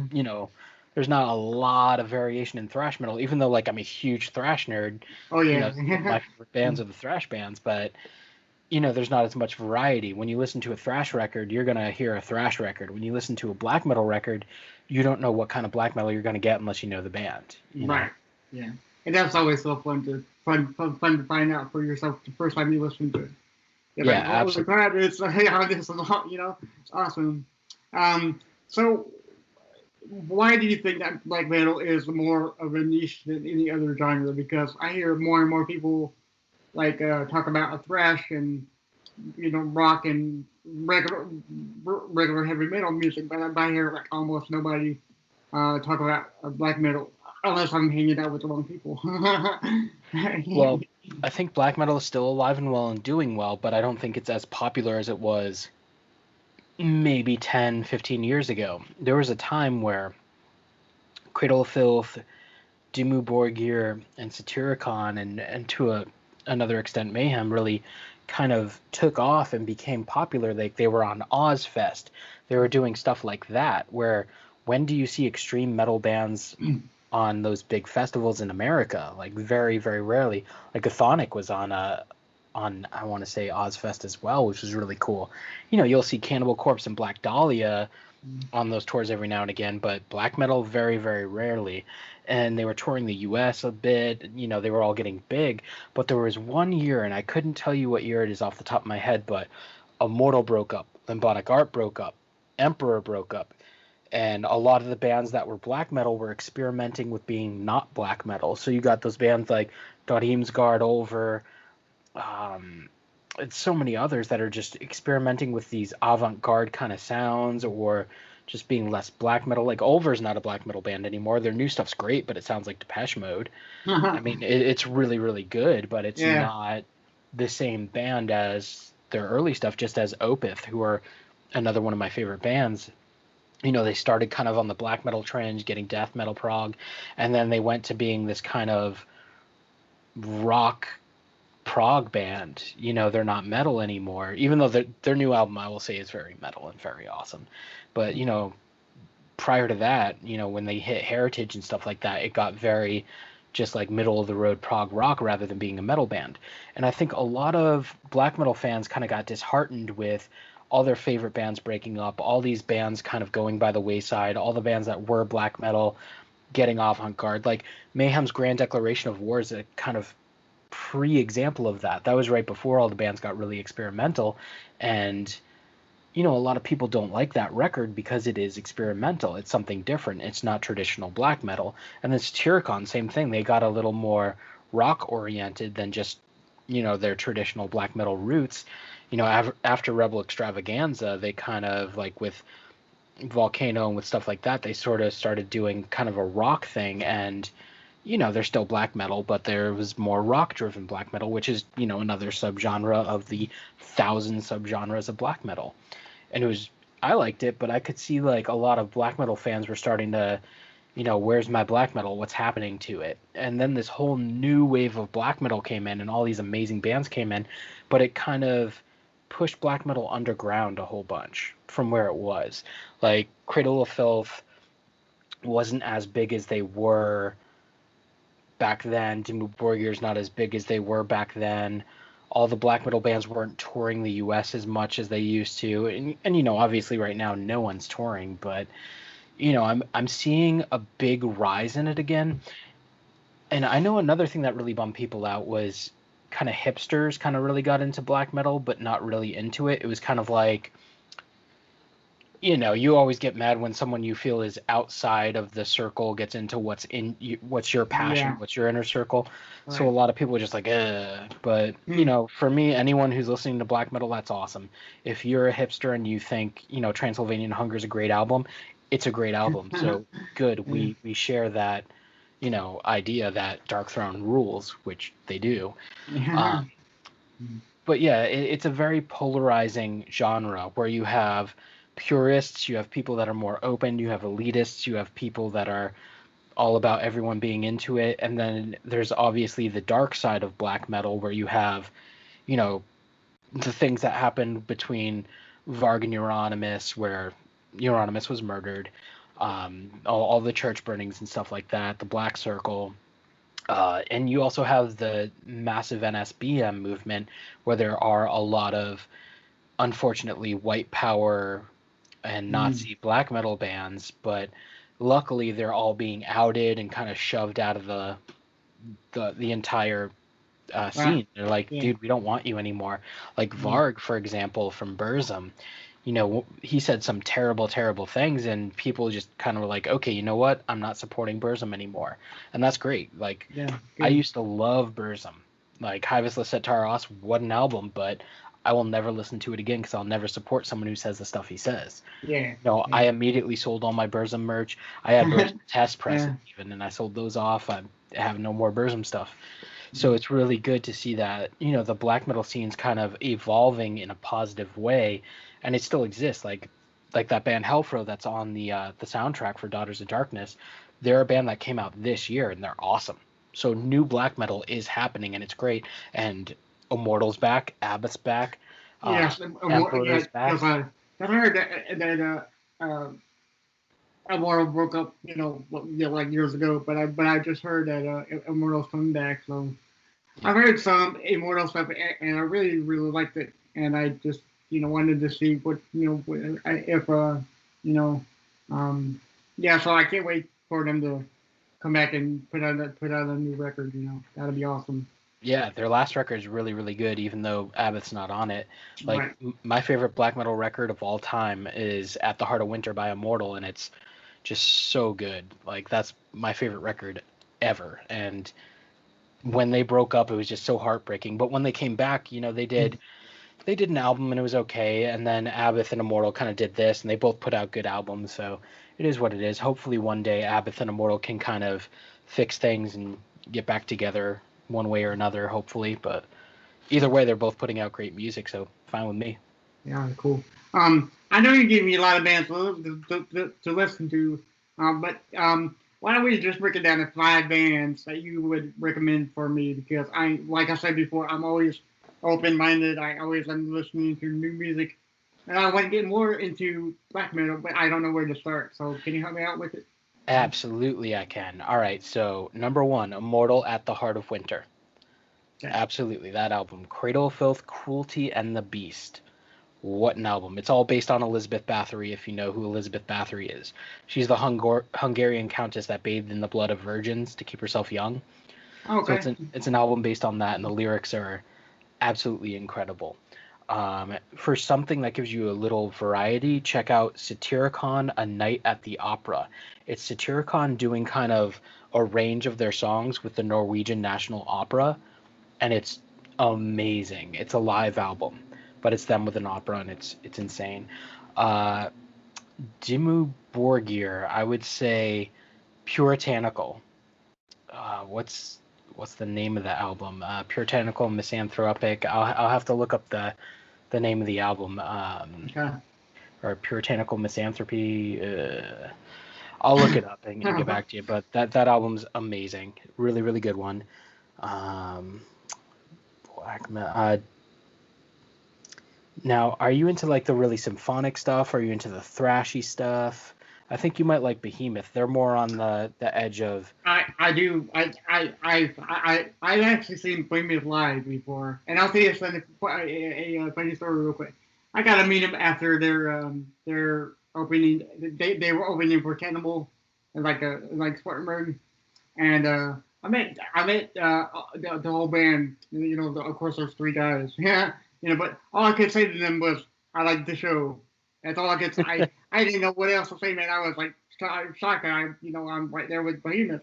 there's not a lot of variation in thrash metal, even though I'm a huge thrash nerd. Oh yeah. My favorite bands are the thrash bands, but there's not as much variety. When you listen to a thrash record, you're gonna hear a thrash record. When you listen to a black metal record, you don't know what kind of black metal you're gonna get unless you know the band. Right. Yeah. And that's always so fun to find out for yourself the first time you listen to it. You're Yeah, like, holy absolutely. crap, it's yeah, this is it's awesome. So why do you think that black metal is more of a niche than any other genre? Because I hear more and more people talk about thrash and rock and regular heavy metal music, but I hear like almost nobody talk about black metal unless I'm hanging out with the wrong people. Well, I think black metal is still alive and well and doing well, but I don't think it's as popular as it was maybe 10, 15 years ago. There was a time where Cradle of Filth, Dimmu Borgir, and Satyricon, and to another extent Mayhem, really kind of took off and became popular. Like they were on Ozfest. They were doing stuff like that, where when do you see extreme metal bands on those big festivals in America? Like very, very rarely. Like Chthonic was on I want to say Ozfest as well, which was really cool. You'll see Cannibal Corpse and Black Dahlia on those tours every now and again, but black metal very, very rarely. And they were touring the US a bit, they were all getting big, but there was one year, and I couldn't tell you what year it is off the top of my head, but Immortal broke up, Limbotic Art broke up, Emperor broke up, and a lot of the bands that were black metal were experimenting with being not black metal. So you got those bands like Dodheimsgard over, and so many others that are just experimenting with these avant-garde kind of sounds, or just being less black metal. Like Ulver's not a black metal band anymore. Their new stuff's great, but it sounds like Depeche Mode. I mean, it's really, really good, but it's Yeah. not the same band as their early stuff. Just as Opeth, who are another one of my favorite bands. They started kind of on the black metal trend, getting death metal prog, and then they went to being this kind of rock prog band. They're not metal anymore, even though their new album, I will say, is very metal and very awesome. But prior to that, when they hit Heritage and stuff like that, it got very just like middle of the road prog rock rather than being a metal band. And I think a lot of black metal fans kind of got disheartened with all their favorite bands breaking up, all these bands kind of going by the wayside, all the bands that were black metal getting avant-garde. Like Mayhem's Grand Declaration of War is a kind of pre-example of that. That was right before all the bands got really experimental, and a lot of people don't like that record because it is experimental. It's something different. It's not traditional black metal. And then Satyricon, same thing. They got a little more rock oriented than just their traditional black metal roots. After Rebel Extravaganza, they kind of like with Volcano and with stuff like that, they sort of started doing kind of a rock thing, and they're still black metal, but there was more rock-driven black metal, which is, another subgenre of the 1,000 subgenres of black metal. And I liked it, but I could see like a lot of black metal fans were starting to, where's my black metal? What's happening to it? And then this whole new wave of black metal came in, and all these amazing bands came in, but it kind of pushed black metal underground a whole bunch from where it was. Like Cradle of Filth wasn't as big as they were back then. Dimmu Borgir's not as big as they were back then. All the black metal bands weren't touring the U.S. as much as they used to, and obviously right now no one's touring, but I'm seeing a big rise in it again. And I know another thing that really bummed people out was kind of hipsters kind of really got into black metal, but not really into it. It was kind of like, you always get mad when someone you feel is outside of the circle gets into what's your passion, Yeah. what's your inner circle. Right. So a lot of people are just like, but for me, anyone who's listening to black metal, that's awesome. If you're a hipster and you think, Transylvanian Hunger is a great album, it's a great album. So good. We share that, idea that Dark Throne rules, which they do. Yeah. But yeah, it's a very polarizing genre where you have purists, you have people that are more open, you have elitists, you have people that are all about everyone being into it, and then there's obviously the dark side of black metal where you have, the things that happened between Varg and Euronymous, where Euronymous was murdered, all the church burnings and stuff like that, the Black Circle. And you also have the massive NSBM movement where there are a lot of, unfortunately, white power and Nazi black metal bands, but luckily they're all being outed and kind of shoved out of the the entire scene. They're like, Yeah. dude, we don't want you anymore. Like Varg, for example, from Burzum, he said some terrible, terrible things, and people just kind of were like, okay, you know what? I'm not supporting Burzum anymore, and that's great. Like, Yeah. I Good. used to love Burzum. Like, Hyvis Lasetaros, what an album, but I will never listen to it again because I'll never support someone who says the stuff he says. Yeah. I immediately sold all my Burzum merch. I had Burzum test presses Yeah. even, and I sold those off. I have no more Burzum stuff. So it's really good to see that, the black metal scene's kind of evolving in a positive way, and it still exists. Like that band Hellfro that's on the soundtrack for Daughters of Darkness. They're a band that came out this year, and they're awesome. So new black metal is happening, and it's great. And Immortal's back, Abbot's back, Yes. Emperor's back. Because I heard that Immortal broke up, like years ago. But I just heard that Immortal's coming back. So I've heard some Immortal stuff, and I really really liked it. And I just wanted to see what if yeah. So I can't wait for them to come back and put out a new record. That'd be awesome. Yeah, their last record is really, really good, even though Abbott's not on it. Like, Right. my favorite black metal record of all time is At the Heart of Winter by Immortal, and it's just so good. Like, that's my favorite record ever. And when they broke up, it was just so heartbreaking. But when they came back, they did an album and it was okay. And then Abbott and Immortal kind of did this, and they both put out good albums. So it is what it is. Hopefully, one day Abbott and Immortal can kind of fix things and get back together one way or another, hopefully. But either way, they're both putting out great music, so fine with me. Yeah, cool. I know you gave me a lot of bands to listen to, but why don't we just break it down to 5 bands that you would recommend for me? Because like I said before, I'm always open-minded. I always am listening to new music, and I want to get more into black metal, but I don't know where to start. So can you help me out with it? Absolutely, I can. All right, so number 1, Immortal at the Heart of Winter. Okay. Absolutely, that album. Cradle of Filth, Cruelty, and the Beast. What an album. It's all based on Elizabeth Bathory, if you know who Elizabeth Bathory is. She's the Hungarian countess that bathed in the blood of virgins to keep herself young. Okay. So it's an album based on that, and the lyrics are absolutely incredible. For something that gives you a little variety, check out Satyricon, A Night at the Opera. It's Satyricon doing kind of a range of their songs with the Norwegian National Opera, and it's amazing. It's a live album, but it's them with an opera, and it's insane. Dimmu Borgir, I would say Puritanical. What's the name of the album? Puritanical Misanthropic. I'll have to look up the name of the album. Okay. Or Puritanical Misanthropy. I'll look it up and get back to you. But that album's amazing. Really, really good one. Black metal. Now, are you into like the really symphonic stuff? Are you into the thrashy stuff? I think you might like Behemoth. They're more on the edge of. I do. I've actually seen Behemoth live before, and I'll tell you a funny story real quick. I got to meet them after their opening. They were opening for Cannibal, like Spartanburg, and I met the whole band. Of course, there's 3 guys. Yeah, but all I could say to them was, "I like the show." That's all I could say. I didn't know what else to say, man. I was like shocked. I'm right there with Behemoth.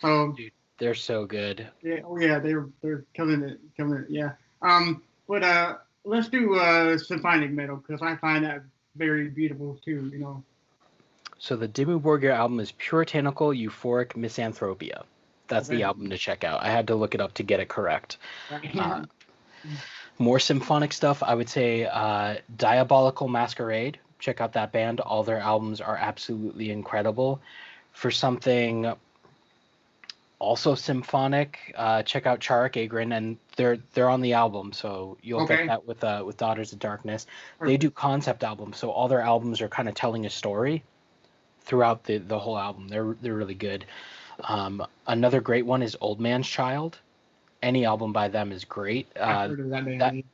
So Dude, they're so good. yeah, oh yeah, they're killing it, yeah. But let's do symphonic metal because I find that very beautiful too. So the Dimmu Borgir album is Puritanical Euphoric Misanthropia. That's Okay. the album to check out. I had to look it up to get it correct. Right. More symphonic stuff, I would say Diabolical Masquerade. Check out that band. All their albums are absolutely incredible. For something also symphonic, check out Charik Agrin, and they're on the album, so you'll Okay. get that with Daughters of Darkness. They do concept albums, so all their albums are kind of telling a story throughout the whole album. They're really good. Another great one is Old Man's Child. Any album by them is great. I've heard of that band.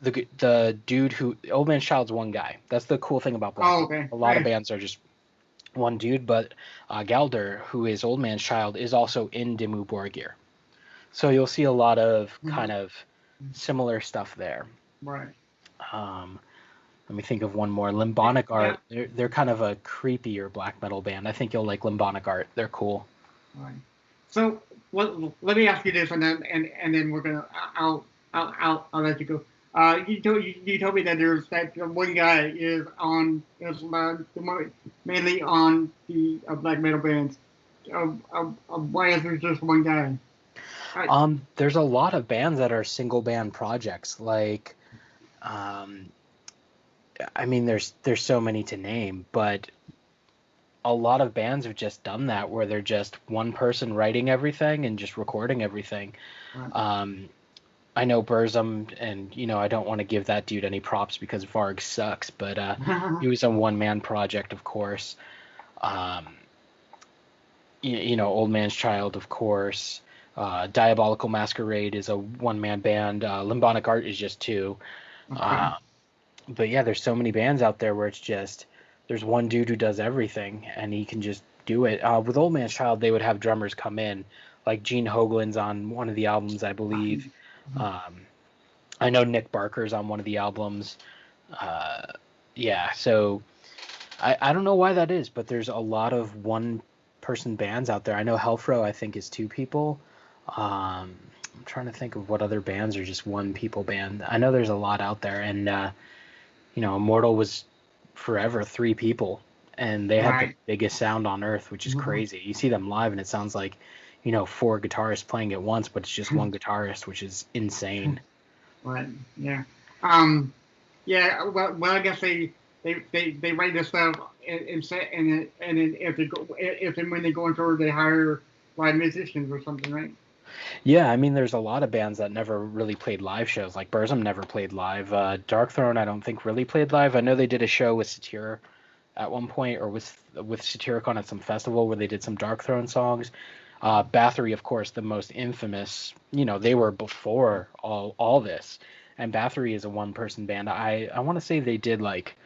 The dude who Old Man's Child's one guy. That's the cool thing about Black. Oh, okay. A lot of bands are just one dude, but Galder, who is Old Man's Child, is also in Dimmu Borgir. So you'll see a lot of kind of similar stuff there. Right. Let me think of one more. Limbonic Yeah. Art. They're kind of a creepier black metal band. I think you'll like Limbonic Art. They're cool. Right. So let me ask you this, and then we're gonna I'll let you go. You told me that there's that one guy mainly on the black metal bands. Why is there just one guy? There's a lot of bands that are single band projects. Like, I mean, there's so many to name, but a lot of bands have just done that, where they're just one person writing everything and just recording everything. Right. I know Burzum, and I don't want to give that dude any props because Varg sucks, but he was a one-man project, of course. Old Man's Child, of course. Diabolical Masquerade is a one-man band. Limbonic Art is just two. Okay. But yeah, there's so many bands out there where it's just there's one dude who does everything, and he can just do it. With Old Man's Child, they would have drummers come in, like Gene Hoglan's on one of the albums, I believe. I know Nick Barker's on one of the albums. Yeah, so I don't know why that is, but there's a lot of one-person bands out there. I know Hellfro, I think, is two people. I'm trying to think of what other bands are just one-people band. I know there's a lot out there, and Immortal was forever three people, and they had the biggest sound on earth, which is crazy. You see them live, and it sounds like, four guitarists playing at once, but it's just one guitarist, which is insane. Right. Yeah. Yeah. Well, I guess they write this stuff and if and when they go on tour, they hire live musicians or something, right? Yeah, I mean, there's a lot of bands that never really played live shows. Like Burzum never played live. Darkthrone, I don't think really played live. I know they did a show with Satyr at one point, or with Satyricon at some festival where they did some Darkthrone songs. Bathory, of course, the most infamous. They were before all this, and Bathory is a one-person band. I want to say they did like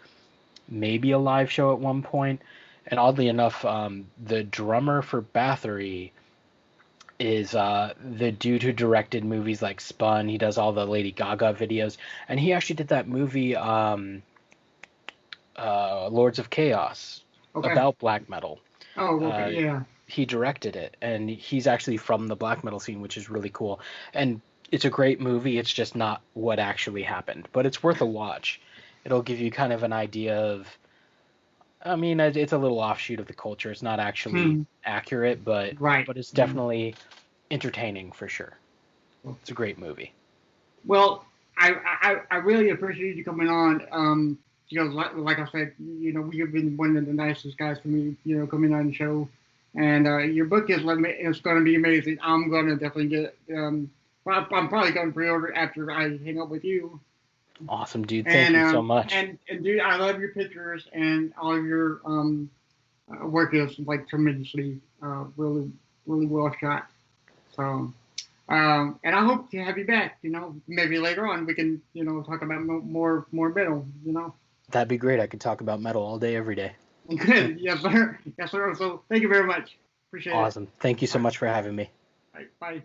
maybe a live show at one point, and oddly enough, the drummer for Bathory is the dude who directed movies like Spun. He does all the Lady Gaga videos, and he actually did that movie Lords of Chaos about black metal. Oh, okay, yeah. He directed it, and he's actually from the black metal scene, which is really cool. And it's a great movie. It's just not what actually happened, but it's worth a watch. It'll give you kind of an idea of. I mean, it's a little offshoot of the culture. It's not actually accurate, but it's definitely entertaining for sure. It's a great movie. Well, I really appreciate you coming on. Like I said, you've been one of the nicest guys for me, coming on the show. And your book is going to be amazing. I'm going to definitely get it. I'm probably going to pre-order after I hang up with you. Awesome, dude. Thank you so much. And dude, I love your pictures, and all of your work is like tremendously, really, really well shot. So, and I hope to have you back. Maybe later on we can, talk about more metal. That'd be great. I could talk about metal all day, every day. Good. Yes, sir. Yes, sir. So, thank you very much. Appreciate it. Awesome. Thank you so much for having me. All right. Bye.